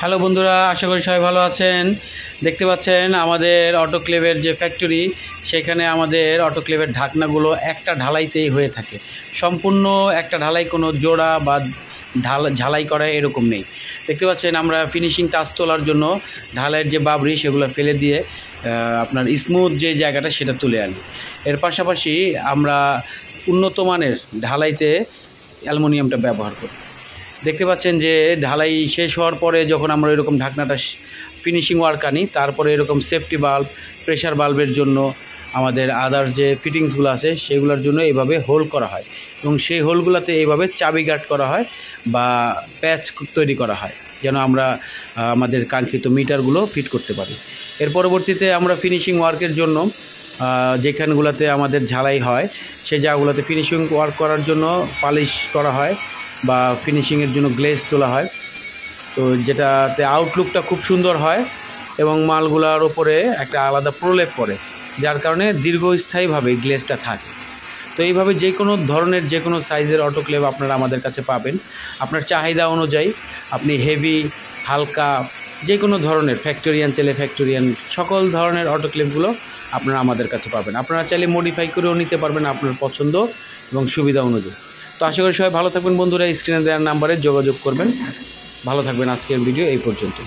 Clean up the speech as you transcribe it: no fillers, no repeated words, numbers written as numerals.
Hello বন্ধুরা, আশা করি সবাই ভালো আছেন। দেখতে পাচ্ছেন আমাদের অটোক্লেভের যে ফ্যাক্টরি, সেখানে আমাদের অটোক্লেভের ঢাকনাগুলো একটা ঢালাইতেই হয়ে থাকে। সম্পূর্ণ একটা ঢালাই, কোনো জোড়া বা ঝালাই করা এরকম নেই। দেখতে পাচ্ছেন আমরা ফিনিশিং টাচ তোলার জন্য ঢালাইয়ের যে বাবরি সেগুলো ফেলে দিয়ে আপনার স্মুথ যে জায়গাটা সেটা তুলে আনি। এর পাশাপাশি আমরা উন্নত মানের ঢালাইতে অ্যালুমিনিয়ামটা ব্যবহার করি। দেখতে পাচ্ছেন যে ঢালাই শেষ হওয়ার পরে যখন আমরা এরকম ঢাকনাটা ফিনিশিং ওয়ার্ক আনি, তারপরে এরকম সেফটি বাল্ব, প্রেশার বাল্বের জন্য আমাদের আদার্স যে ফিটিংসগুলো আছে সেগুলোর জন্য এইভাবে হোল করা হয় এবং সেই হোলগুলোতে এইভাবে চাবি গার্ড করা হয় বা প্যাচ তৈরি করা হয়, যেন আমরা আমাদের কাঙ্ক্ষিত মিটারগুলো ফিট করতে পারি। এর পরবর্তীতে আমরা ফিনিশিং ওয়ার্কের জন্য যেখানগুলোতে আমাদের ঝালাই হয় সেই জায়গাগুলোতে ফিনিশিং ওয়ার্ক করার জন্য পালিশ করা হয় বা ফিনিশিংয়ের জন্য গ্লেজ তোলা হয়, তো যেটাতে আউটলুকটা খুব সুন্দর হয় এবং মালগুলার ওপরে একটা আলাদা প্রলেপ পড়ে, যার কারণে দীর্ঘস্থায়ীভাবে গ্লেজটা থাকে। তো এইভাবে যে কোনো ধরনের যে কোনো সাইজের অটোক্লেভ আপনারা আমাদের কাছে পাবেন। আপনার চাহিদা অনুযায়ী আপনি হেভি, হালকা, যে কোনো ধরনের ফ্যাক্টরিয়ান চাইলে ফ্যাক্টরিয়ান, সকল ধরনের অটোক্লেভগুলো আপনারা আমাদের কাছে পাবেন। আপনারা চাইলে মডিফাই করেও নিতে পারবেন আপনার পছন্দ এবং সুবিধা অনুযায়ী। তো আশা করি সবাই ভালো থাকবেন বন্ধুরা। স্ক্রিনে দেওয়ার নাম্বারে যোগাযোগ করবেন। ভালো থাকবেন। আজকের ভিডিও এই পর্যন্ত।